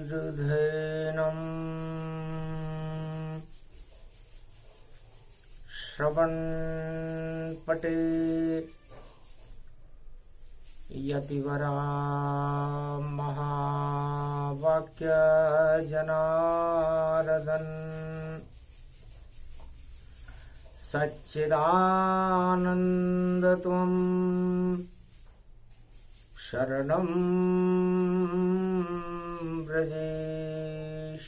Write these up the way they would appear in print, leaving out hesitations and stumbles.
धीर्धेनं श्रवणपटे यतिवरा महावाक्य जनार्दन सच्चिदानंद त्वं शरणं व्रजेश।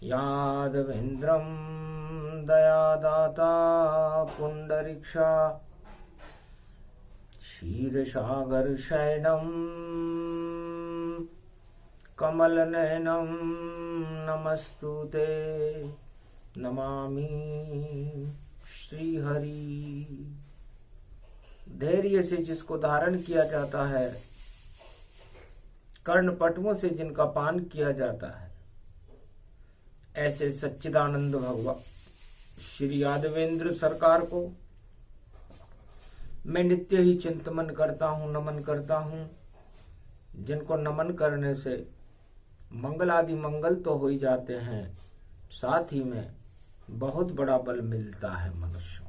यादवेन्द्रं दयादाता पुंडरीक्षा क्षीरसागर शयनं कमलनयनं नमस्तुते नमामि श्रीहरि। धैर्य से जिसको धारण किया जाता है, कर्ण पटुओं से जिनका पान किया जाता है, ऐसे सच्चिदानंद भगवान श्री यादवेंद्र सरकार को मैं नित्य ही चिंतन करता हूँ, नमन करता हूँ। जिनको नमन करने से मंगल आदि मंगल तो हो ही जाते हैं, साथ ही में बहुत बड़ा बल मिलता है मनुष्य।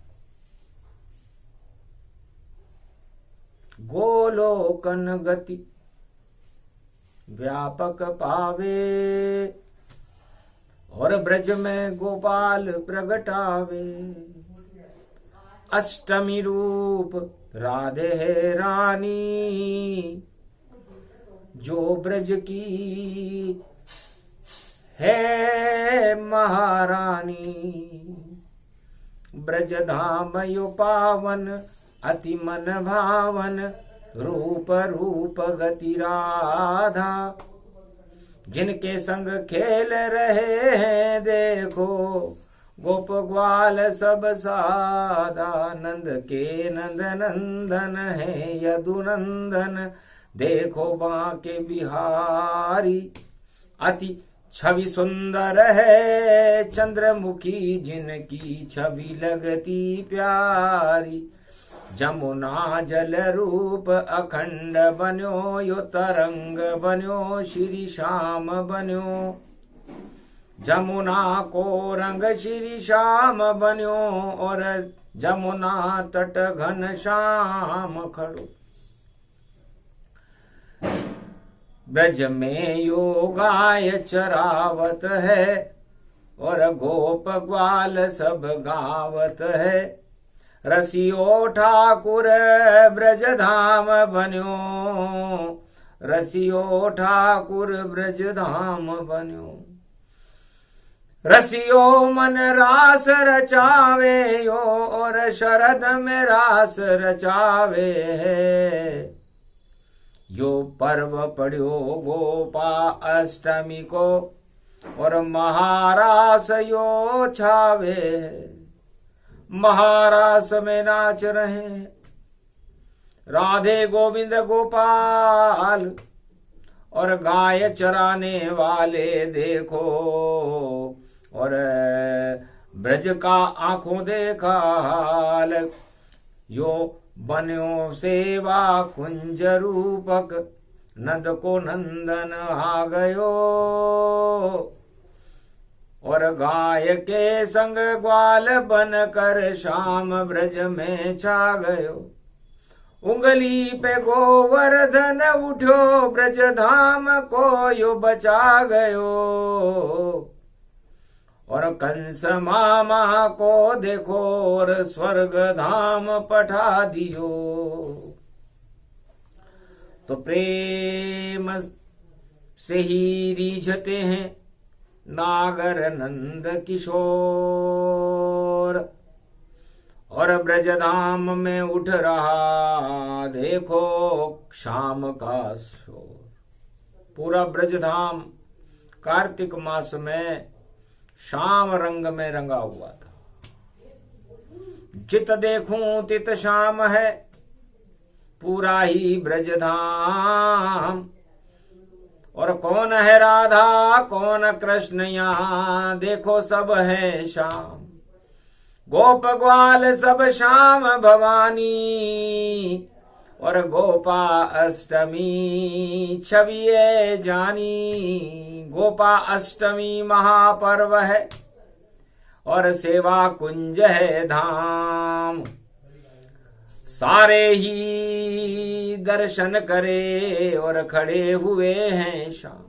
गोलोकन गति व्यापक पावे और ब्रज में गोपाल प्रगटावे। अष्टमी रूप राधे है रानी, जो ब्रज की है महारानी। ब्रज धाम यो पावन अति मन भावन, रूप रूप गति राधा। जिनके संग खेल रहे हैं देखो, गोप ग्वाल सब सादा। नंद के नंद नंदन है यदुनंदन, देखो बांके बिहारी। अति छवि सुंदर है चंद्रमुखी, जिनकी छवि लगती प्यारी। जमुना जल रूप अखंड बन्यो, यो तरंग बन्यो श्री श्याम बन्यो। जमुना को रंग श्री श्याम बन्यो, और जमुना तट घन श्याम खड़ो। ब्रज में यो गाय चरावत है, और गोप ग्वाल सब गावत है। रसियो ठाकुर ब्रज धाम बन्यो, रसियो ठाकुर ब्रज धाम बन्यो। रसियो मन रास रचावे यो, और शरद में रास रचावे है। यो पर्व पढ़्यो गोपा अष्टमी को, और महारास यो छावे है। महारास में नाच रहे राधे गोविंद गोपाल, और गाय चराने वाले देखो, और ब्रज का आंखों देखा हाल। यो बन्यो सेवा कुंज रूपक, नंद को नंदन आ गयो। और गाय के संग ग्वाल बन कर श्याम ब्रज में छा गयो। उंगली पे गोवर्धन उठो, ब्रज धाम को यो बचा गयो। और कंस मामा को देखो, और स्वर्ग धाम पठा दियो। तो प्रेम से ही रीझते हैं नागर नंद किशोर। और ब्रजधाम में उठ रहा देखो शाम का शोर। पूरा ब्रजधाम कार्तिक मास में शाम रंग में रंगा हुआ था। जित देखूं तित शाम है, पूरा ही ब्रजधाम। और कौन है राधा कौन कृष्ण, यहाँ देखो सब है शाम। गोप ग्वाल सब श्याम भवानी, और गोपा अष्टमी छविए जानी। गोपा अष्टमी महापर्व है और सेवा कुंज है धाम, सारे ही दर्शन करे और खड़े हुए हैं शाम।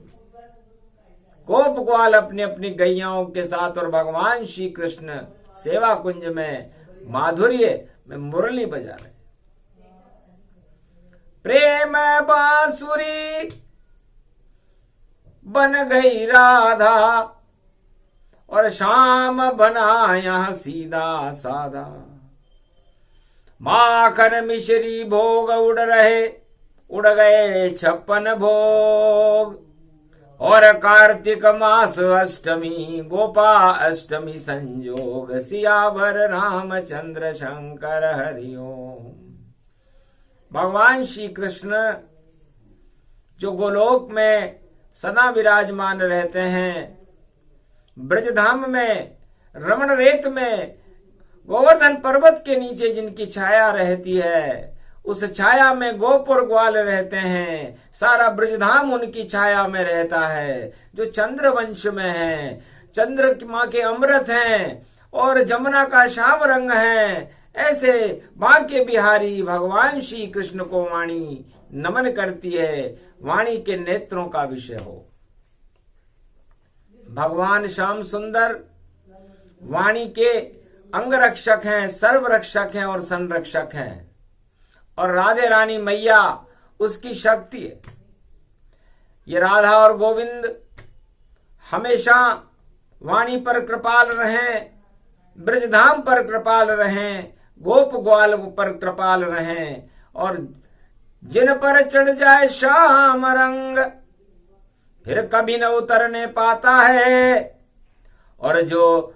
गोप ग्वाल अपनी अपनी गैयाओं के साथ और भगवान श्री कृष्ण सेवा कुंज में माधुर्य में मुरली बजा रहे। प्रेम बांसुरी बन गई राधा, और शाम बना यहां सीधा साधा। माखन मिश्री भोग उड़ रहे, उड़ गए 56 भोग, और कार्तिक मास अष्टमी गोपा अष्टमी संजोग। सियावर रामचंद्र शंकर हरिओम। भगवान श्री कृष्ण जो गोलोक में सदा विराजमान रहते हैं, ब्रजधाम में रमण रेत में गोवर्धन पर्वत के नीचे जिनकी छाया रहती है, उस छाया में गोप और ग्वाल रहते हैं। सारा ब्रजधाम उनकी छाया में रहता है, जो चंद्र वंश में है, चंद्रमा के अमृत हैं और जमुना का श्याम रंग है। ऐसे बांके बिहारी भगवान श्री कृष्ण को वाणी नमन करती है, वाणी के नेत्रों का विषय हो। भगवान श्याम सुंदर वाणी के अंगरक्षक हैं, सर्वरक्षक हैं और संरक्षक हैं, और राधे रानी मैया उसकी शक्ति है। ये राधा और गोविंद हमेशा वाणी पर कृपाल रहें, ब्रजधाम पर कृपाल रहें, गोप ग्वाल पर कृपाल रहें, और जिन पर चढ़ जाए श्याम रंग फिर कभी न उतरने पाता है। और जो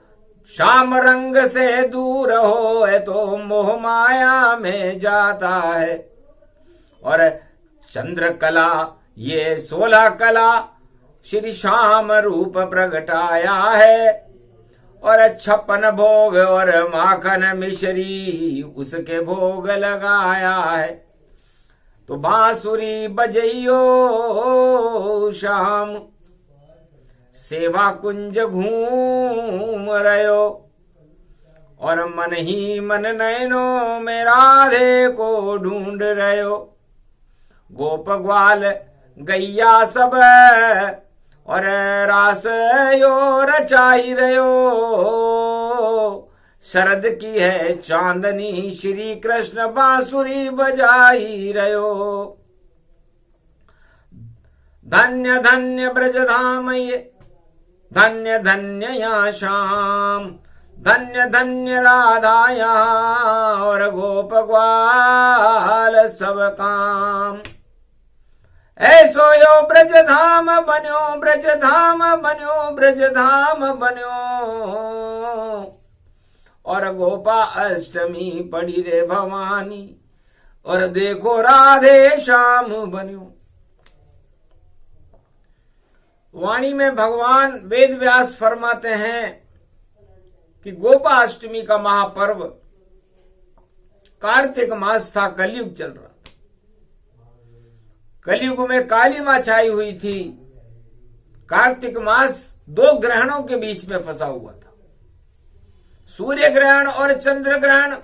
श्याम रंग से दूर हो तो मोह माया में जाता है। और चंद्र कला ये 16 कला श्री श्याम रूप प्रगटाया है, और 56 भोग और माखन मिश्री उसके भोग लगाया है। तो बांसुरी बजइयो श्याम, सेवा कुंज घूम रयो, और मन ही मन नयनों में राधे को ढूंढ रयो। गोप ग्वाल गैया सब और रास यो रचाई रयो, शरद की है चांदनी श्री कृष्ण बांसुरी बजाई रयो। धन्य धन्य ब्रजधाम ये, धन्य धन्य यहाँ श्याम, धन्य धन्य राधा यहाँ और गोप ग्वाल सब काम। ऐसो यो ब्रजधाम बन्यो, ब्रजधाम बन्यो, ब्रजधाम बन्यो, और गोपा अष्टमी पड़ी रे भवानी, और देखो राधे श्याम बन्यो। वाणी में भगवान वेद व्यास फरमाते हैं कि गोपा अष्टमी का महापर्व कार्तिक मास था, कलयुग चल रहा। कलयुग में काली मां छाई हुई थी। कार्तिक मास 2 ग्रहणों के बीच में फंसा हुआ था, सूर्य ग्रहण और चंद्र ग्रहण,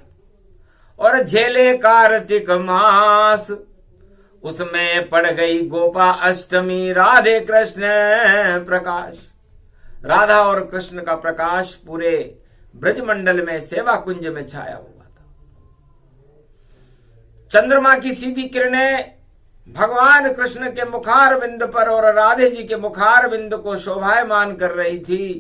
और झेले कार्तिक मास उसमें पड़ गई गोपा अष्टमी। राधे कृष्ण प्रकाश, राधा और कृष्ण का प्रकाश पूरे ब्रजमंडल में सेवा कुंज में छाया हुआ था। चंद्रमा की सीधी किरणें भगवान कृष्ण के मुखार बिंद पर और राधे जी के मुखार बिंद को शोभायमान कर रही थी।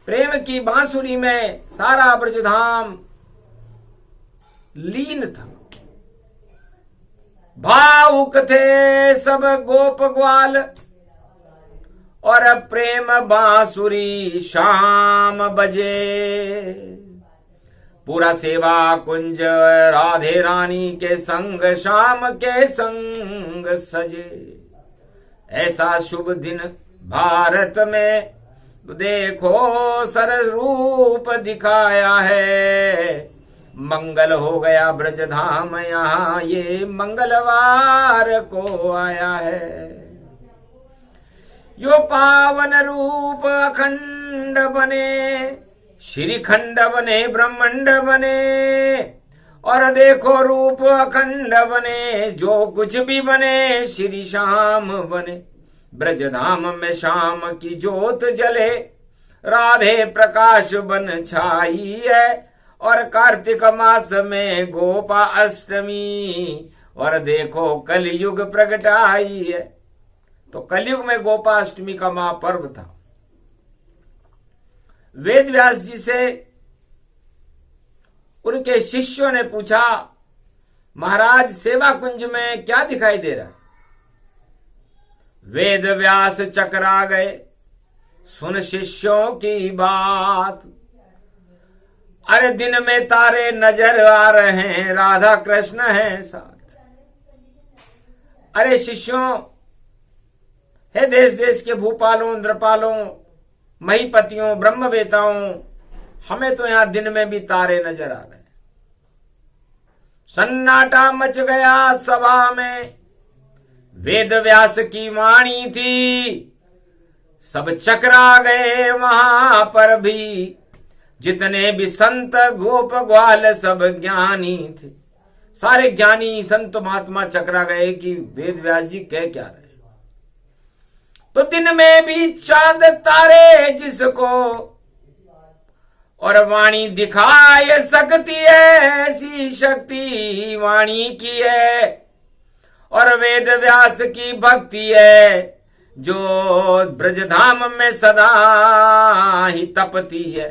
प्रेम की बांसुरी में सारा ब्रजधाम लीन था। भावुक थे सब गोप ग्वाल, और प्रेम बांसुरी शाम बजे। पूरा सेवा कुंज राधे रानी के संग शाम के संग सजे। ऐसा शुभ दिन भारत में देखो सरस रूप दिखाया है, मंगल हो गया ब्रज धाम यहाँ ये मंगलवार को आया है। यो पावन रूप अखंड बने, श्रीखंड बने, ब्रह्मांड बने, और देखो रूप अखंड बने, जो कुछ भी बने श्री श्याम बने। ब्रज धाम में श्याम की जोत जले, राधे प्रकाश बन छाई है, और कार्तिक मास में गोपा अष्टमी, और देखो कलयुग प्रगटाई है। तो कलयुग में गोपा अष्टमी का महापर्व था। वेद व्यास जी से उनके शिष्यों ने पूछा, महाराज सेवा कुंज में क्या दिखाई दे रहा है? वेद व्यास चकरा गए, सुन शिष्यों की बात। अरे दिन में तारे नजर आ रहे हैं, राधा कृष्ण हैं साथ। अरे शिष्यों, हे देश देश के भूपालों, इंद्रपालों, महीपतियों, ब्रह्मवेताओं, हमें तो यहां दिन में भी तारे नजर आ रहे हैं। सन्नाटा मच गया सभा में, वेद व्यास की वाणी थी, सब चकरा गए वहां पर भी। जितने भी संत गोप ग्वाल सब ज्ञानी थे, सारे ज्ञानी संत महात्मा चकरा गए कि वेद व्यास जी कह क्या रहे। तो दिन में भी चांद तारे जिसको, और वाणी दिखाए सकती है, ऐसी शक्ति वाणी की है। और वेद व्यास की भक्ति है, जो ब्रजधाम में सदा ही तपती है।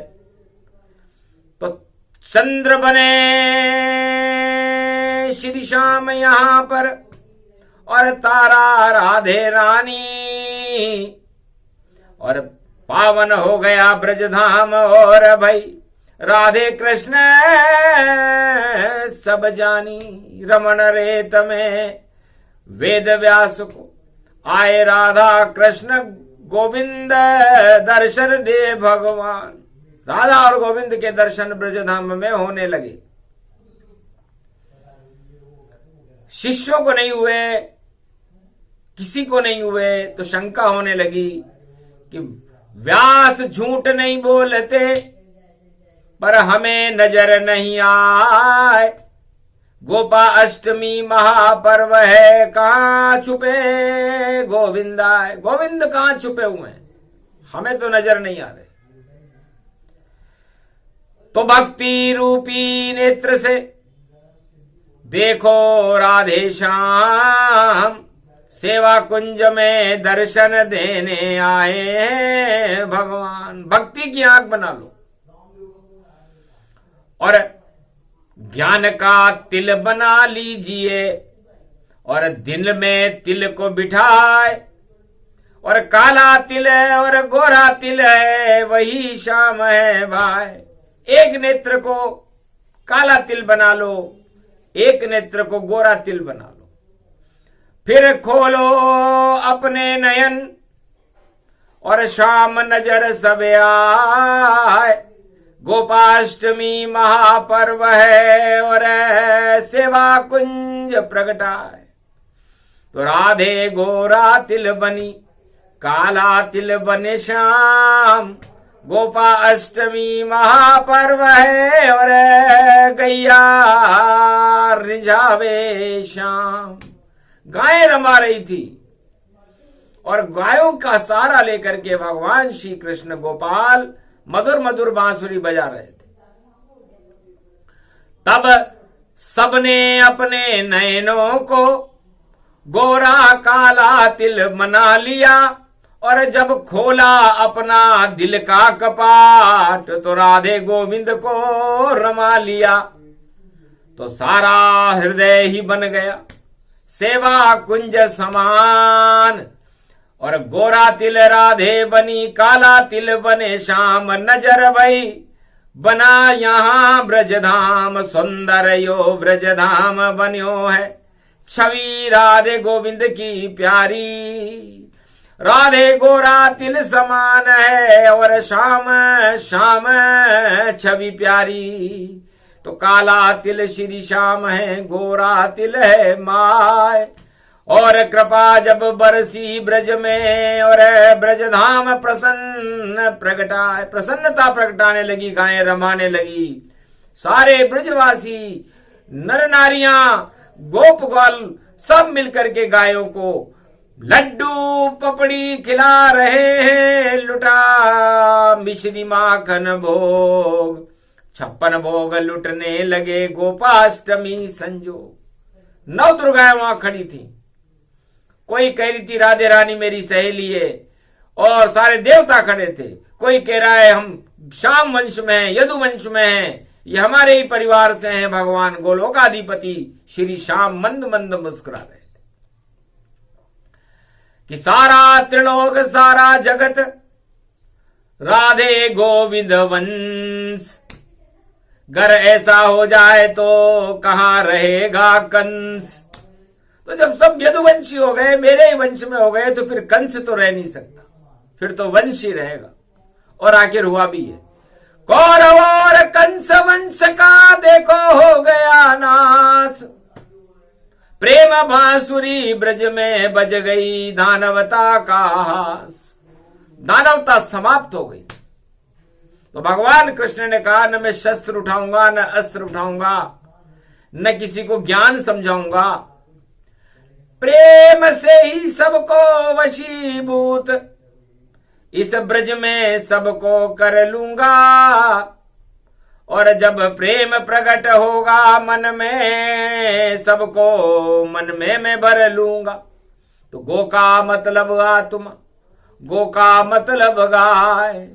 तो चंद्र बने श्री श्याम यहां पर, और तारा राधे रानी, और पावन हो गया ब्रजधाम। और भाई राधे कृष्ण सब जानी, रमण रेत में वेद व्यास को आए राधा कृष्ण गोविंद दर्शन दे भगवान। राधा और गोविंद के दर्शन ब्रजधाम में होने लगे। शिष्यों को नहीं हुए, किसी को नहीं हुए, तो शंका होने लगी कि व्यास झूठ नहीं बोलते, पर हमें नजर नहीं आए। गोपा अष्टमी महापर्व है, कहां छुपे गोविंद आए। गोविंद कहां छुपे हुए हैं, हमें तो नजर नहीं आ रहे। तो भक्ति रूपी नेत्र से देखो राधे श्याम, सेवा कुंज में दर्शन देने आए हैं भगवान। भक्ति की आंख बना लो, और ज्ञान का तिल बना लीजिए, और दिल में तिल को बिठाए। और काला तिल है और गोरा तिल है, वही श्याम है भाई। एक नेत्र को काला तिल बना लो, एक नेत्र को गोरा तिल बना लो। फिर खोलो अपने नयन, और शाम नजर सब आए। गोपाष्टमी महापर्व है, और सेवा कुंज प्रगटाए। तो राधे गोरा तिल बनी, काला तिल बने श्याम। गोपा अष्टमी महापर्व है, और गैया रिझावे श्याम। गायें रमा रही थी, और गायों का सहारा लेकर के भगवान श्री कृष्ण गोपाल मधुर मधुर बांसुरी बजा रहे थे। तब सबने अपने नयनों को गोरा काला तिल बना लिया, और जब खोला अपना दिल का कपाट, तो राधे गोविंद को रमा लिया। तो सारा हृदय ही बन गया सेवा कुंज समान। और गोरा तिल राधे बनी, काला तिल बने श्याम। नजर भई बना यहाँ ब्रजधाम, सुंदर यो ब्रजधाम बन्यो है। छवि राधे गोविंद की प्यारी। राधे गोरा तिल समान है और श्याम श्याम छवि प्यारी। तो काला तिल श्री श्याम है, गोरा तिल है माय। और कृपा जब बरसी ब्रज में और ब्रज धाम प्रसन्न प्रगटाए, प्रसन्नता प्रगटाने लगी, गायें रमाने लगी। सारे ब्रजवासी नर नारियां गोप ग्वाल सब मिलकर के गायों को लड्डू पपड़ी खिला रहे हैं। लुटा मिश्री माखन भोग, 56 भोग लुटने लगे गोपाष्टमी संजोग। 9 दुर्गाएं वहां खड़ी थी। कोई कह रही थी राधे रानी मेरी सहेली है, और सारे देवता खड़े थे। कोई कह रहा है हम श्याम वंश में हैं, यदु वंश में हैं, ये हमारे ही परिवार से हैं। भगवान गोलोकाधिपति श्री श्याम मंद मंद मुस्कुरा रहे थे कि सारा त्रिलोक सारा जगत राधे गोविंद वंश, घर ऐसा हो जाए तो कहां रहेगा कंस। तो जब सब यदुवंशी हो गए, मेरे ही वंश में हो गए, तो फिर कंस तो रह नहीं सकता, फिर तो वंश ही रहेगा। और आखिर हुआ भी है। कौरव और कंस वंश का देखो हो गया नाश, प्रेम बांसुरी ब्रज में बज गई दानवता का हास। दानवता समाप्त हो गई। तो भगवान कृष्ण ने कहा न मैं शस्त्र उठाऊंगा, न अस्त्र उठाऊंगा, न किसी को ज्ञान समझाऊंगा, प्रेम से ही सबको वशीभूत इस ब्रज में सबको कर लूंगा। और जब प्रेम प्रकट होगा मन में, सबको मन में मैं भर लूंगा। तो गो का मतलब आत्मा, गो का मतलब गाय।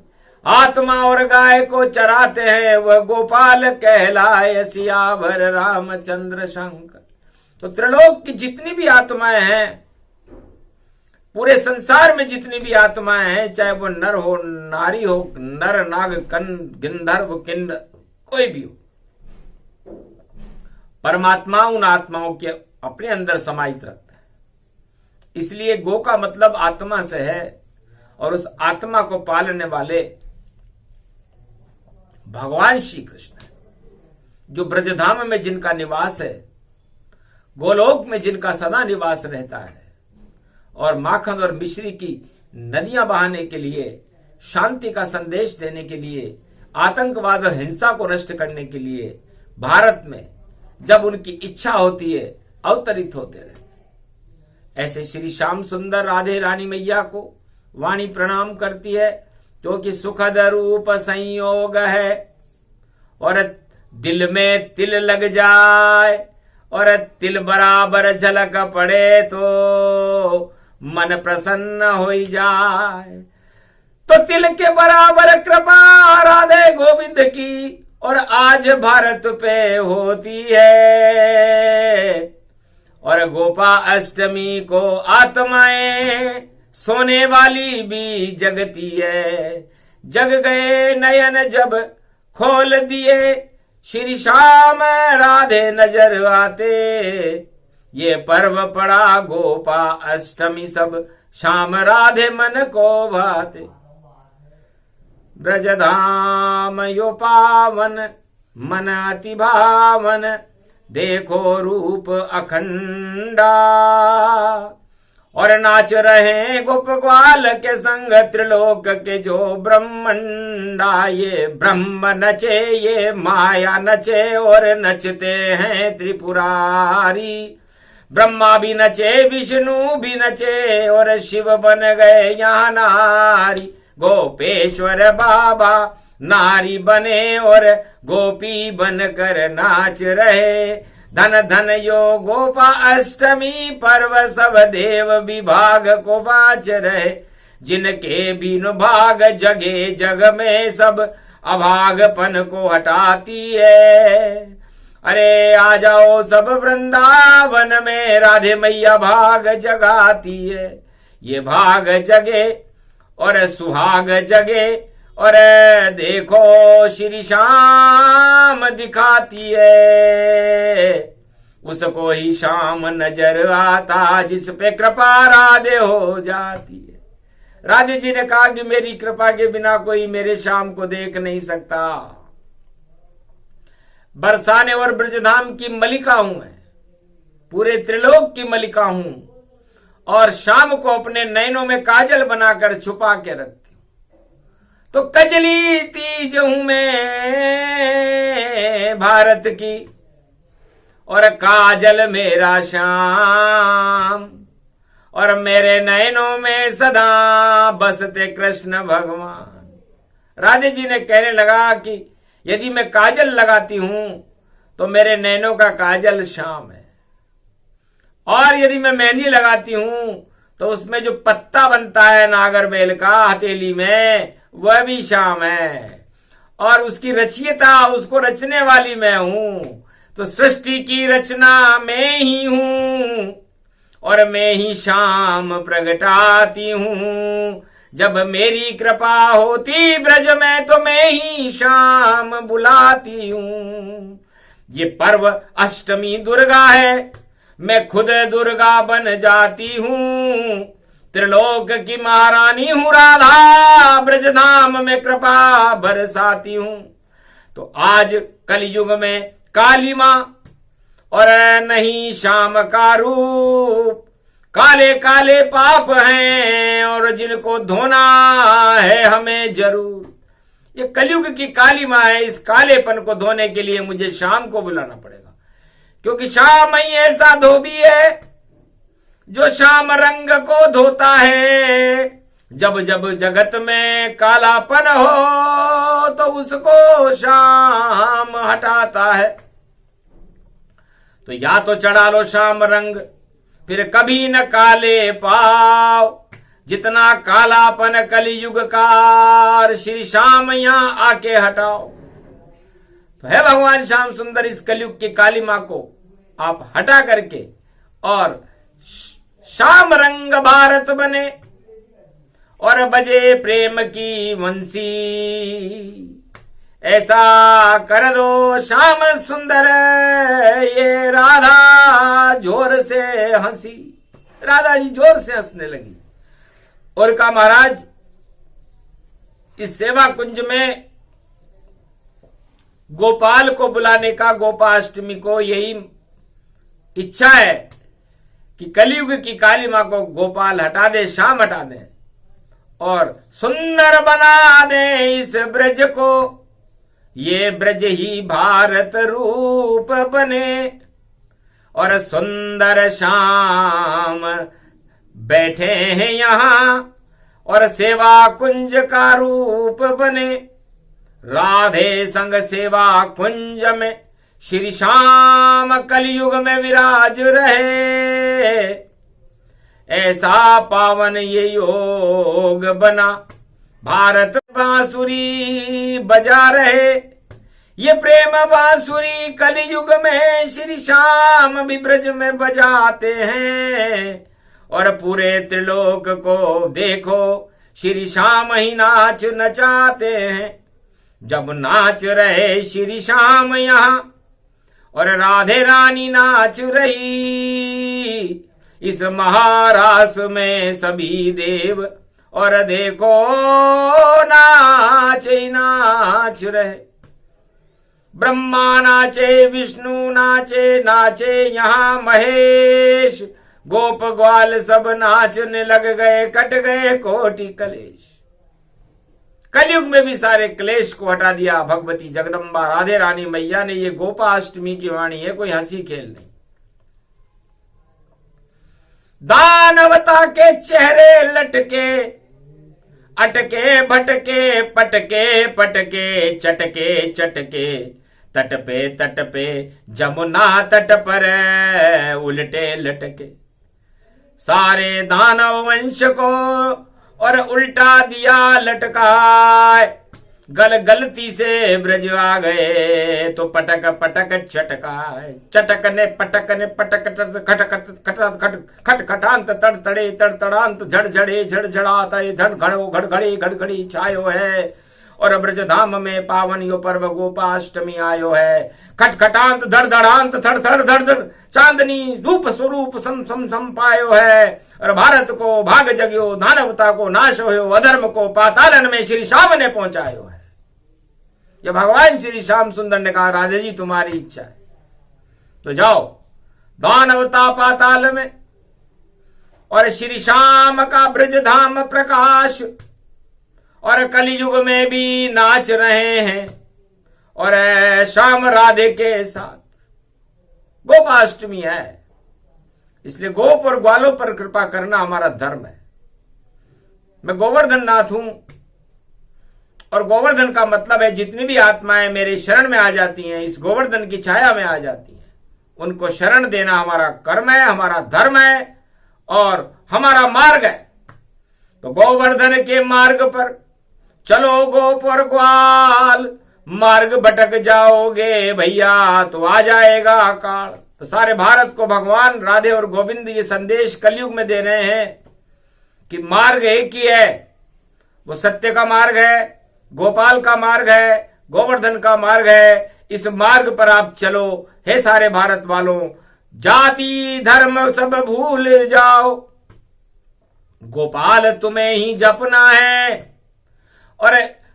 आत्मा और गाय को चराते हैं वह गोपाल कहलाए, सियावर रामचंद्र शंकर। तो त्रिलोक की जितनी भी आत्माएं हैं, पूरे संसार में जितनी भी आत्माएं हैं, चाहे वो नर हो नारी हो, नर नाग कन गिंधर्व किंड कोई भी हो, परमात्मा उन आत्माओं के अपने अंदर समाहित रखता है। इसलिए गो का मतलब आत्मा से है, और उस आत्मा को पालने वाले भगवान श्री कृष्ण है, जो ब्रजधाम में जिनका निवास है, गोलोक में जिनका सदा निवास रहता है, और माखन और मिश्री की नदियां बहाने के लिए, शांति का संदेश देने के लिए, आतंकवाद और हिंसा को नष्ट करने के लिए भारत में जब उनकी इच्छा होती है अवतरित होते रहते। ऐसे श्री श्याम सुंदर राधे रानी मैया को वाणी प्रणाम करती है, क्योंकि सुखद रूप संयोग है। और दिल में तिल लग जाए और तिल बराबर झलक पड़े तो मन प्रसन्न हो जाए। तो तिल के बराबर कृपा राधे गोविंद की और आज भारत पे होती है। और गोपा अष्टमी को आत्माएं सोने वाली भी जगती है। जग गए नयन जब खोल दिए, श्री श्याम राधे नजर आते। ये पर्व पड़ा गोपा अष्टमी, सब श्याम राधे मन को भाते। ब्रजधाम यो पावन मन अति भावन, देखो रूप अखंडा। और नाच रहे गोप ग्वाल के संग त्रिलोक के जो ब्रह्मंडा। ये ब्रह्म नचे, ये माया नचे, और नचते हैं त्रिपुरारी। ब्रह्मा भी नचे, विष्णु भी नचे, और शिव बन गए यहाँ नारी। गोपेश्वर बाबा नारी बने और गोपी बनकर नाच रहे। धन धन यो गोपा अष्टमी पर्व, सब देव विभाग को बाँच रहे। जिनके बिनु भाग जगे जग में, सब अभागपन को हटाती है। अरे आ जाओ सब वृंदावन में, राधे मैया भाग जगाती है। ये भाग जगे और सुहाग जगे, और देखो श्री श्याम दिखाती है। उसको ही श्याम नजर आता, जिस पे कृपा राधे हो जाती है। राधे जी ने कहा कि मेरी कृपा के बिना कोई मेरे श्याम को देख नहीं सकता। बरसाने और ब्रजधाम की मलिका हूं मैं, पूरे त्रिलोक की मलिका हूं, और शाम को अपने नयनों में काजल बनाकर छुपा के रखती हूं। तो कजली तीज हूं मैं भारत की, और काजल मेरा श्याम, और मेरे नयनों में सदा बसते कृष्ण भगवान। राधे जी ने कहने लगा कि यदि मैं काजल लगाती हूं तो मेरे नैनों का काजल श्याम है, और यदि मैं मेहंदी लगाती हूं तो उसमें जो पत्ता बनता है नागर बेल का हथेली में, वह भी श्याम है, और उसकी रचयिता, उसको रचने वाली मैं हूं। तो सृष्टि की रचना मैं ही हूं, और मैं ही श्याम प्रगटाती हूं। जब मेरी कृपा होती ब्रज में तो मैं ही श्याम बुलाती हूं। ये पर्व अष्टमी दुर्गा है, मैं खुद दुर्गा बन जाती हूं। त्रिलोक की महारानी हूं राधा, ब्रजधाम में कृपा बरसाती हूं। तो आज कलयुग में काली मां और नहीं श्याम का रूप, काले काले पाप हैं और जिनको धोना है हमें जरूर। ये कलयुग की काली मां है, इस कालेपन को धोने के लिए मुझे शाम को बुलाना पड़ेगा, क्योंकि शाम ही ऐसा धोबी है जो शाम रंग को धोता है। जब जब जगत में कालापन हो तो उसको शाम हटाता है। तो या तो चढ़ा लो शाम रंग, फिर कभी न काले पाओ। जितना कालापन कलयुग का श्री श्याम यहां आके हटाओ। तो है भगवान श्याम सुंदर, इस कलयुग की काली मां को आप हटा करके और श्याम रंग भारत बने और बजे प्रेम की वंशी। ऐसा कर दो श्याम सुंदर, ये राधा जोर से हंसी। राधा जी जोर से हंसने लगी और कहा, महाराज इस सेवा कुंज में गोपाल को बुलाने का, गोपाष्टमी को यही इच्छा है कि कलयुग की काली मां को गोपाल हटा दे, श्याम हटा दे और सुंदर बना दे इस ब्रज को। ये ब्रज ही भारत रूप बने और सुंदर श्याम बैठे हैं यहां और सेवा कुंज का रूप बने। राधे संग सेवा कुंज में श्री श्याम कलयुग में विराज रहे। ऐसा पावन ये योग बना, भारत बांसुरी बजा रहे। ये प्रेम बांसुरी कलयुग में श्री श्याम भी ब्रज में बजाते हैं। और पूरे त्रिलोक को देखो, श्री श्याम ही नाच नचाते हैं। जब नाच रहे श्री श्याम यहाँ और राधे रानी नाच रही, इस महारास में सभी देव और देखो नाच ही नाच रहे। ब्रह्मा नाचे, विष्णु नाचे, नाचे यहाँ महेश। गोप ग्वाल सब नाचने लग गए, कट गए कोटि कलेश। कलयुग में भी सारे क्लेश को हटा दिया भगवती जगदम्बा राधे रानी मैया ने। ये गोपाष्टमी की वाणी है, कोई हंसी खेल नहीं। दानवता के चेहरे लटके, अटके भटके, पटके पटके, चटके चटके, तट पे जमुना तट पर उल्टे लटके। सारे दानव वंश को और उल्टा दिया लटकाए। गलती से ब्रज आ गए तो पटक पटक चटकाए। चटकने पटकने पटक खटखटांत तड़तड़े तड़तड़ांत झड़झड़े झड़झड़ाता धन घड़ो घड़घड़ी घड़घड़ी छायो है। और ब्रज धाम में पावन यो पर्व गोपाष्टमी आयो है। खटखटांत धड़धड़ांत थड़ थड़ धड़ धड़ चांदनी रूप स्वरूप सम सम सम पायो है। और भारत को भाग जग्यो, दानवता को नाश होयो, अधर्म को पातालन में श्री श्याम ने पहुंचायो है। ये भगवान श्री श्याम सुंदर ने कहा राधे जी तुम्हारी इच्छा है तो जाओ दानवता पाताल में, और श्री श्याम का ब्रज धाम प्रकाश, और कलयुग में भी नाच रहे हैं और श्याम राधे के साथ। गोपाष्टमी है, इसलिए गोप और ग्वालों पर कृपा करना हमारा धर्म है। मैं गोवर्धन नाथ हूं, और गोवर्धन का मतलब है जितनी भी आत्माएं मेरे शरण में आ जाती हैं, इस गोवर्धन की छाया में आ जाती हैं, उनको शरण देना हमारा कर्म है, हमारा धर्म है और हमारा मार्ग है। तो गोवर्धन के मार्ग पर चलो गोप और ग्वाल, मार्ग भटक जाओगे भैया तो आ जाएगा अकाल। तो सारे भारत को भगवान राधे और गोविंद ये संदेश कलयुग में दे रहे हैं कि मार्ग एक ही है, वो सत्य का मार्ग है, गोपाल का मार्ग है, गोवर्धन का मार्ग है। इस मार्ग पर आप चलो हे सारे भारत वालों, जाति धर्म सब भूल जाओ, गोपाल तुम्हें ही जपना है। और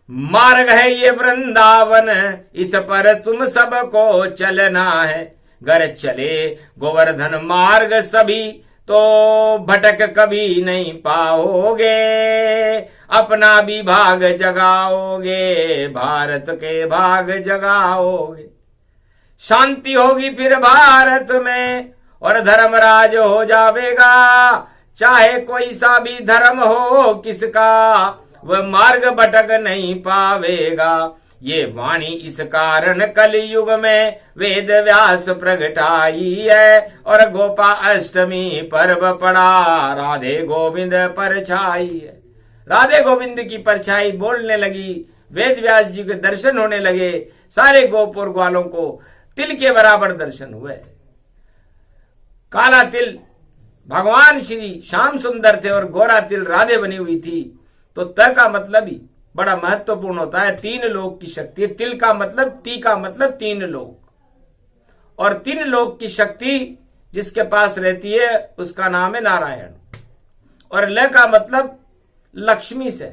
मार्ग है ये वृंदावन, इस पर तुम सबको चलना है। घर चले गोवर्धन मार्ग सभी, तो भटक कभी नहीं पाओगे, अपना भी भाग जगाओगे, भारत के भाग जगाओगे। शांति होगी फिर भारत में और धर्मराज हो जावेगा, चाहे कोई सा भी धर्म हो किसका, वह मार्ग भटक नहीं पावेगा। ये वाणी इस कारण कलयुग में वेद व्यास प्रगटाई है, और गोपा अष्टमी पर्व पड़ा राधे गोविंद परछाई है। राधे गोविंद की परछाई बोलने लगी, वेद व्यास जी के दर्शन होने लगे, सारे गोप और ग्वालों को तिल के बराबर दर्शन हुए। काला तिल भगवान श्री श्याम सुंदर थे और गोरा तिल राधे बनी हुई थी। तो त का मतलब ही बड़ा महत्वपूर्ण होता है, तीन लोक की शक्ति। तिल का मतलब, ती का मतलब तीन लोक, और तीन लोक की शक्ति जिसके पास रहती है उसका नाम है नारायण। और ल का मतलब लक्ष्मी से,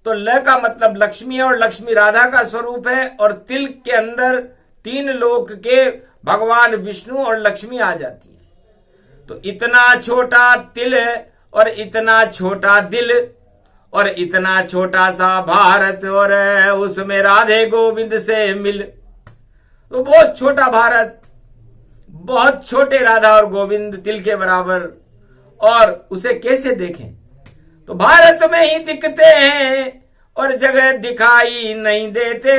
तो ल का मतलब लक्ष्मी है और लक्ष्मी राधा का स्वरूप है। और तिल के अंदर तीन लोक के भगवान विष्णु और लक्ष्मी आ जाती है। तो इतना छोटा तिल और इतना छोटा दिल और इतना छोटा सा भारत, और उसमें राधे गोविंद से मिल, तो बहुत छोटा भारत, बहुत छोटे राधा और गोविंद तिल के बराबर। और उसे कैसे देखें, तो भारत में ही दिखते हैं और जगह दिखाई नहीं देते।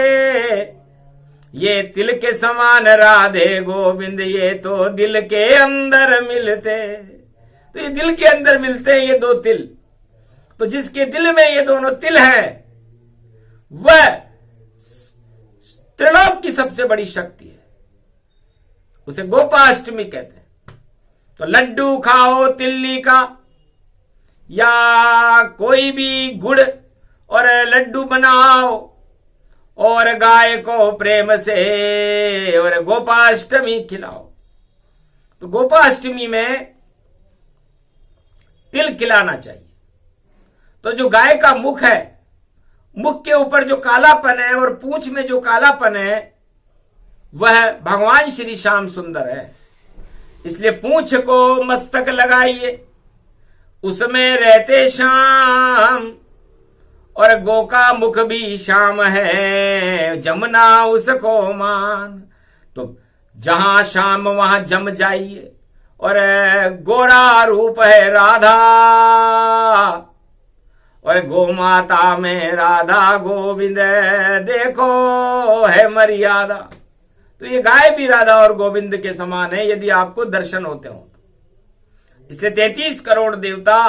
ये तिल के समान राधे गोविंद, ये तो दिल के अंदर मिलते। तो ये दिल के अंदर मिलते हैं ये दो तिल। तो जिसके दिल में ये दोनों तिल हैं, वह त्रिलोक की सबसे बड़ी शक्ति है, उसे गोपाष्टमी कहते हैं। तो लड्डू खाओ तिल्ली का, या कोई भी गुड़ और लड्डू बनाओ, और गाय को प्रेम से और गोपाष्टमी खिलाओ। तो गोपाष्टमी में तिल खिलाना चाहिए। तो जो गाय का मुख है, मुख के ऊपर जो कालापन है और पूंछ में जो कालापन है, वह भगवान श्री श्याम सुंदर है। इसलिए पूंछ को मस्तक लगाइए, उसमें रहते श्याम, और गो का मुख भी श्याम है, जमुना उसको मान। तो जहां श्याम वहां जम जाइए। और गोरा रूप है राधा, और गो माता में राधा गोविंद देखो है मर्यादा। तो ये गाय भी राधा और गोविंद के समान है यदि आपको दर्शन होते हो। इसलिए 33 करोड़ देवता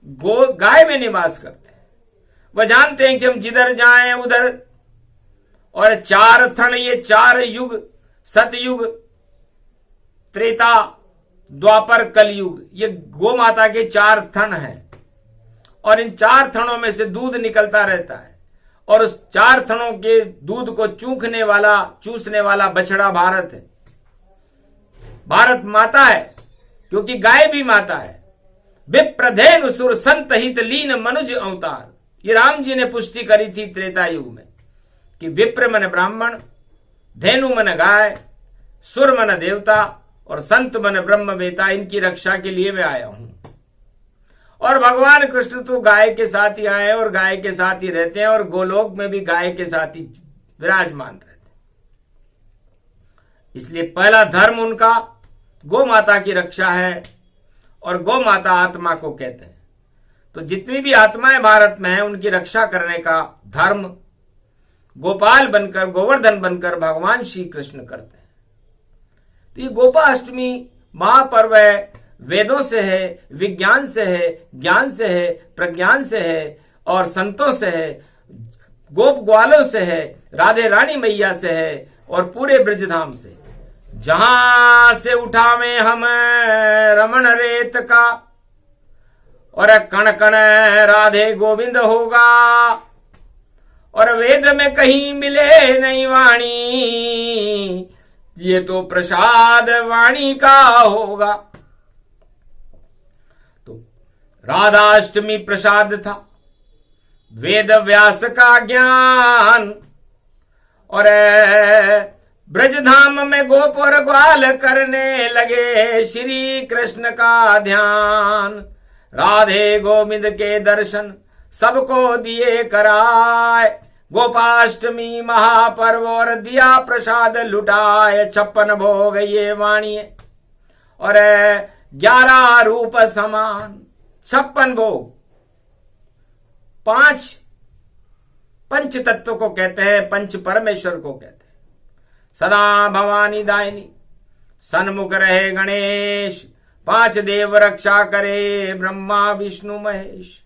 गाय में निवास करते हैं। वह जानते हैं कि हम जिधर जाएं उधर, और चार थन, ये चार युग, सतयुग, त्रेता, द्वापर, कलयुग, ये गो माता के चार थन हैं। और इन 4 थनों में से दूध निकलता रहता है, और उस 4 थनों के दूध को चूसने वाला बछड़ा भारत है। भारत माता है, क्योंकि गाय भी माता है। विप्रधेनु सुर संत हित लीन मनुज अवतार, ये राम जी ने पुष्टि करी थी त्रेता युग में कि विप्र मन ब्राह्मण, धेनु मन गाय, सुर मन देवता और संत मन ब्रह्मवेता, इनकी रक्षा के लिए मैं आया हूं। और भगवान कृष्ण तो गाय के साथ ही आए और गाय के साथ ही रहते हैं, और गोलोक में भी गाय के साथ ही विराजमान रहते हैं। इसलिए पहला धर्म उनका गौ माता की रक्षा है, और गौ माता आत्मा को कहते हैं। तो जितनी भी आत्माएं भारत में हैं, उनकी रक्षा करने का धर्म गोपाल बनकर, गोवर्धन बनकर भगवान श्री कृष्ण करते हैं। तो ये गोपाष्टमी महापर्व है, वेदों से है, विज्ञान से है, ज्ञान से है, प्रज्ञान से है, और संतों से है, गोप ग्वालों से है, राधे रानी मैया से है, और पूरे ब्रजधाम से। जहां से उठावे हम रमण रेत का, और कण कण राधे गोविंद होगा, और वेद में कहीं मिले नहीं वाणी, ये तो प्रसाद वाणी का होगा। तो राधाष्टमी प्रसाद था, वेद व्यास का ज्ञान, और ब्रजधाम में गोप और ग्वाल करने लगे श्री कृष्ण का ध्यान। राधे गोविंद के दर्शन सबको दिए कराए, गोपाष्टमी महापर्व और दिया प्रसाद लुटाए। 56 भोग ये वाणी, और 11 रूप समान। 56 भोग, 5 पंच तत्व को कहते हैं, पंच परमेश्वर को कहते हैं। सदा भवानी दायिनी, सन्मुख रहे गणेश, 5 देव रक्षा करे ब्रह्मा विष्णु महेश।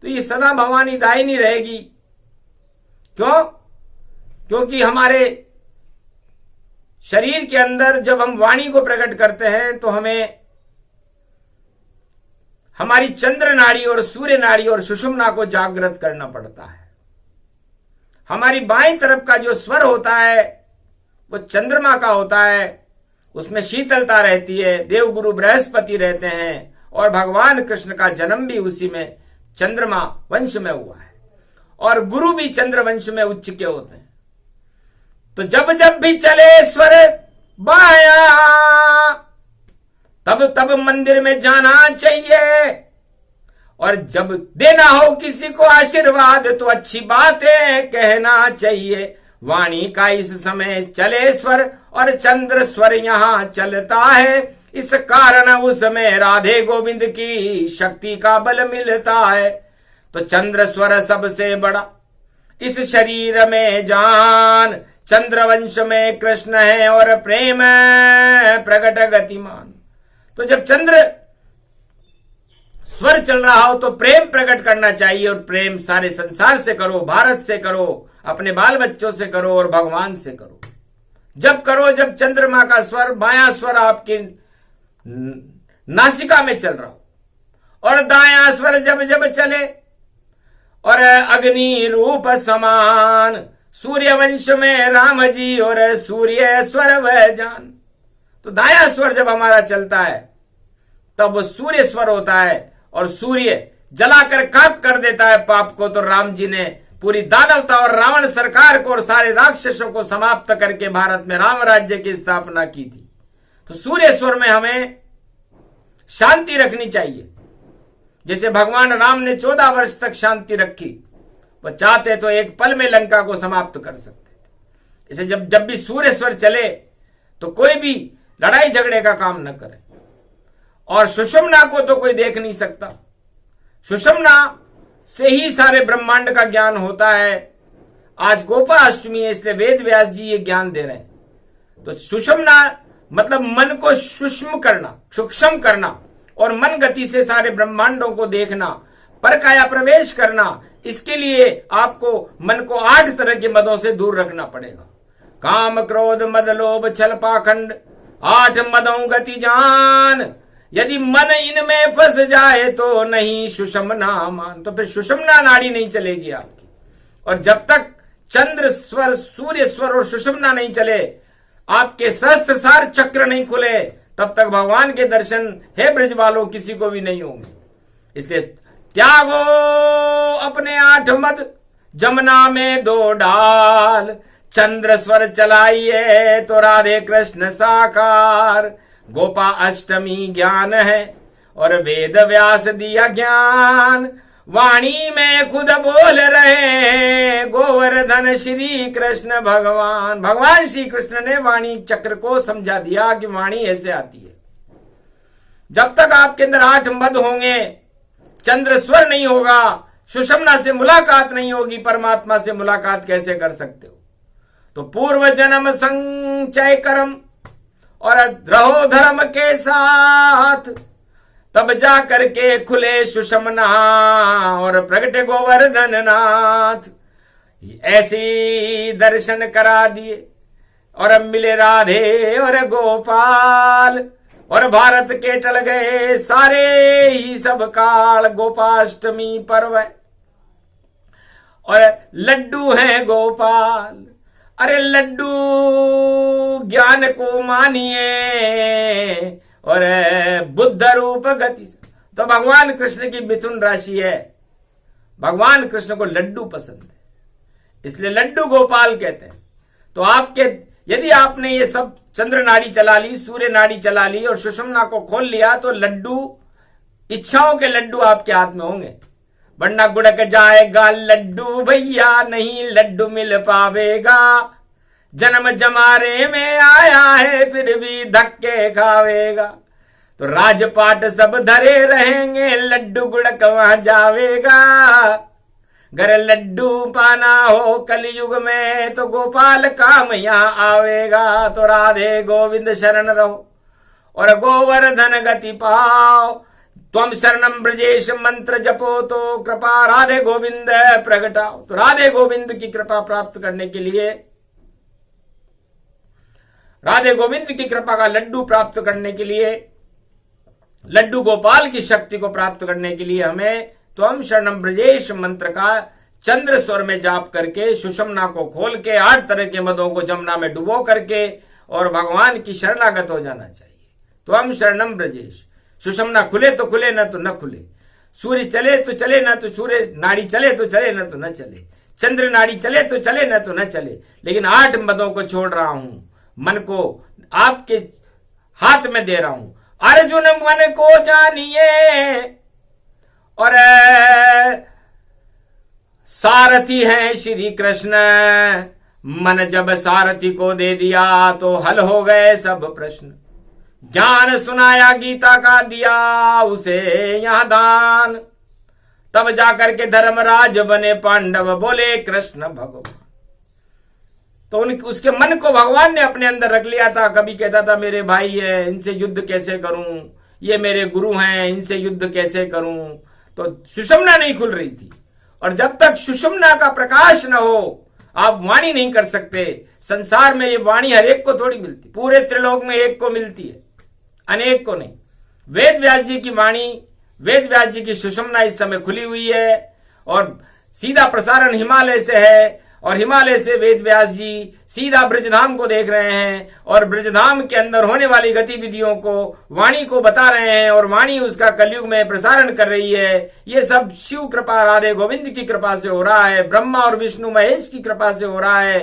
तो ये सदा भवानी दायिनी रहेगी। क्यों? क्योंकि हमारे शरीर के अंदर जब हम वाणी को प्रकट करते हैं, तो हमें हमारी चंद्र नाड़ी और सूर्य नाड़ी और सुषुम्ना को जागृत करना पड़ता है। हमारी बाईं तरफ का जो स्वर होता है वो चंद्रमा का होता है, उसमें शीतलता रहती है, देवगुरु बृहस्पति रहते हैं, और भगवान कृष्ण का जन्म भी उसी में चंद्रमा वंश में हुआ है, और गुरु भी चंद्र वंश में उच्च के होते हैं। तो जब जब भी चले स्वर बाया, तब तब मंदिर में जाना चाहिए, और जब देना हो किसी को आशीर्वाद तो अच्छी बातें कहना चाहिए। वाणी का इस समय चले स्वर, और चंद्र स्वर यहां चलता है, इस कारण उसमें राधे गोविंद की शक्ति का बल मिलता है। तो चंद्र स्वर सबसे बड़ा इस शरीर में जान, चंद्रवंश में कृष्ण है और प्रेम प्रकट गतिमान। तो जब चंद्र स्वर चल रहा हो तो प्रेम प्रकट करना चाहिए, और प्रेम सारे संसार से करो, भारत से करो, अपने बाल बच्चों से करो, और भगवान से करो। जब करो जब चंद्रमा का स्वर, बायां स्वर आपकी नासिका में चल रहा हो, और दायां स्वर जब जब चले, और अग्नि रूप समान, सूर्यवंश में राम जी और सूर्य स्वर वह जान। तो दायां स्वर जब हमारा चलता है तब वो सूर्य स्वर होता है, और सूर्य जलाकर खाक कर देता है पाप को। तो राम जी ने पूरी दानवता और रावण सरकार को और सारे राक्षसों को समाप्त करके भारत में राम राज्य की स्थापना की थी। तो सूर्य स्वर में हमें शांति रखनी चाहिए। जैसे भगवान राम ने 14 वर्ष तक शांति रखी, वो चाहते तो एक पल में लंका को समाप्त कर सकते थे। इसे जब भी सूर्य स्वर चले तो कोई भी लड़ाई झगड़े का काम न करे। और सुषुम्ना को तो कोई देख नहीं सकता, सुषुम्ना से ही सारे ब्रह्मांड का ज्ञान होता है। आज गोपाष्टमी है, इसलिए वेद व्यास जी ये ज्ञान दे रहे हैं। तो सुषुम्ना मतलब मन को सूक्ष्म करना, सूक्ष्म करना, और मन गति से सारे ब्रह्मांडों को देखना, परकाया प्रवेश करना। इसके लिए आपको मन को 8 तरह के मदों से दूर रखना पड़ेगा। काम क्रोध मद लोभ छल पाखंड, 8 मदों गति जान, यदि मन इनमें फंस जाए तो नहीं सुषमना मान, तो फिर सुषमना नाड़ी नहीं चलेगी आपकी। और जब तक चंद्र स्वर, सूर्य स्वर और सुषमना नहीं चले, आपके सहस्त्रसार चक्र नहीं खुले, तब तक भगवान के दर्शन हे ब्रज वालों किसी को भी नहीं होंगे। इसलिए त्यागो अपने 8 मद, जमुना में 2 डाल, चंद्र स्वर चलाइए तो राधे कृष्ण साकार। गोपा अष्टमी ज्ञान है और वेद व्यास दिया ज्ञान, वाणी में खुद बोल रहे हैं गोवर्धन श्री कृष्ण भगवान। भगवान श्री कृष्ण ने वाणी चक्र को समझा दिया कि वाणी ऐसे आती है। जब तक आपके अंदर 8 मद होंगे, चंद्र स्वर नहीं होगा, सुषमना से मुलाकात नहीं होगी, परमात्मा से मुलाकात कैसे कर सकते हो? तो पूर्व जन्म संचय कर्म और रहो धर्म के साथ, तब जा करके खुले सुषमना और प्रगटे गोवर्धन नाथ। ऐसी दर्शन करा दिए और अब मिले राधे और गोपाल, और भारत के टल गए सारे ही सब काल। गोपाष्टमी पर्व है और लड्डू हैं गोपाल, अरे लड्डू ज्ञान को मानिए और बुद्ध रूप गति। तो भगवान कृष्ण की मिथुन राशि है, भगवान कृष्ण को लड्डू पसंद है, इसलिए लड्डू गोपाल कहते हैं। तो आपके यदि आपने ये सब चंद्र नाड़ी चला ली, सूर्य नाड़ी चला ली और सुषमना को खोल लिया, तो लड्डू, इच्छाओं के लड्डू आपके हाथ में होंगे। वरना गुड़क जाएगा लड्डू भैया, नहीं लड्डू मिल पावेगा। जन्म जमारे में आया है फिर भी धक्के खावेगा। तो राजपाट सब धरे रहेंगे, लड्डू गुड़क वहां जावेगा। अगर लड्डू पाना हो कलयुग में तो गोपाल काम यहां आवेगा। तो राधे गोविंद शरण रहो और गोवर्धन गति पाओ। त्वम शरणम ब्रजेश मंत्र जपो तो कृपा राधे गोविंद प्रगटाओ। तो राधे गोविंद की कृपा प्राप्त करने के लिए, राधे गोविंद की कृपा का लड्डू प्राप्त करने के लिए, लड्डू गोपाल की शक्ति को प्राप्त करने के लिए हमें त्वम शरणम ब्रजेश मंत्र का चंद्र स्वर में जाप करके, सुषमना को खोल के, 8 तरह के मदों को जमुना में डुबो करके और भगवान की शरणागत हो जाना चाहिए। त्वम शरणम ब्रजेश। सुषमना खुले तो खुले, न तो न खुले। सूर्य चले तो चले, न तो सूर्य नाड़ी चले तो चले, न तो न चले। चंद्र नाड़ी चले तो चले, न तो न चले। लेकिन 8 मदों को छोड़ रहा हूं, मन को आपके हाथ में दे रहा हूं। अर्जुन मन को जानिए और सारथी हैं श्री कृष्ण। मन जब सारथी को दे दिया तो हल हो गए सब प्रश्न। ज्ञान सुनाया गीता का दिया उसे यहां दान, तब जाकर के धर्मराज बने पांडव, बोले कृष्ण भगवान। तो उसके मन को भगवान ने अपने अंदर रख लिया था। कभी कहता था मेरे भाई है, इनसे युद्ध कैसे करूं, ये मेरे गुरु हैं, इनसे युद्ध कैसे करूं। तो सुषमना नहीं खुल रही थी, और जब तक सुषमना का प्रकाश न हो आप वाणी नहीं कर सकते। संसार में ये वाणी हर एक को थोड़ी मिलती, पूरे त्रिलोक में एक को मिलती है, अनेक को नहीं। वेद व्यास जी की वाणी, वेद व्यास जी की सुषमना इस समय खुली हुई है और सीधा प्रसारण हिमालय से है, और हिमालय से वेद व्यास जी सीधा ब्रजधाम को देख रहे हैं और ब्रजधाम के अंदर होने वाली गतिविधियों को, वाणी को बता रहे हैं, और वाणी उसका कलयुग में प्रसारण कर रही है। ये सब शिव कृपा, राधे गोविंद की कृपा से हो रहा है, ब्रह्मा और विष्णु महेश की कृपा से हो रहा है।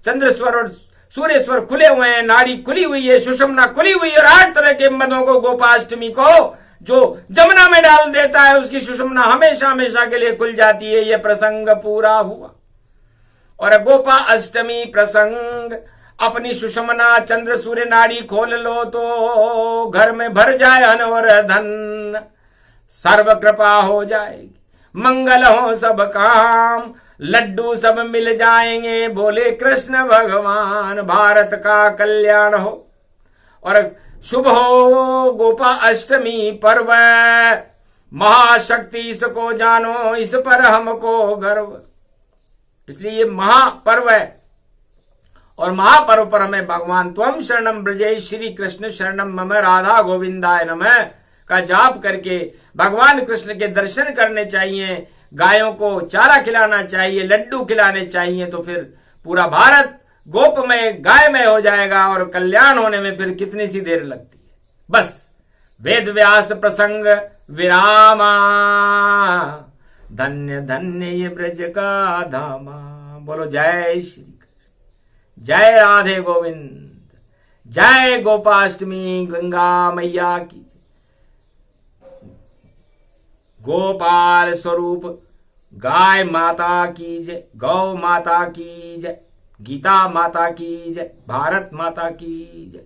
चंद्र स्वर और सूर्य स्वर खुले हुए हैं, नाड़ी खुली हुई है, सुषमना खुली हुई है, और 8 तरह के मदों को गोपाष्टमी को जो जमुना में डाल देता है उसकी सुषमना हमेशा हमेशा के लिए खुल जाती है। यह प्रसंग पूरा हुआ। और गोपा अष्टमी प्रसंग, अपनी सुषमना चंद्र सूर्य नाड़ी खोल लो तो घर में भर जाए अन्न और धन, सर्व कृपा हो जाएगी, मंगल हो सब काम, लड्डू सब मिल जाएंगे, बोले कृष्ण भगवान। भारत का कल्याण हो और शुभ हो गोपा अष्टमी पर्व, महाशक्ति इसको जानो, इस पर हमको गर्व। इसलिए ये महापर्व है, और महापर्व पर हमें भगवान त्वम शरणम ब्रजे श्री कृष्ण शरणम मम राधा गोविंदाय नमः का जाप करके भगवान कृष्ण के दर्शन करने चाहिए, गायों को चारा खिलाना चाहिए, लड्डू खिलाने चाहिए, तो फिर पूरा भारत गोपमय गायमय हो जाएगा और कल्याण होने में फिर कितनी सी देर लगती है। बस वेद व्यास प्रसंग विरामा, धन्य धन्य ये ब्रज का धामा। बोलो जय श्री कृष्ण, जय राधे गोविंद, जय गोपाष्टमी गंगा मैया की, गोपाल स्वरूप गाय माता की जय, गौ माता की जय, गीता माता की जय, भारत माता की जय।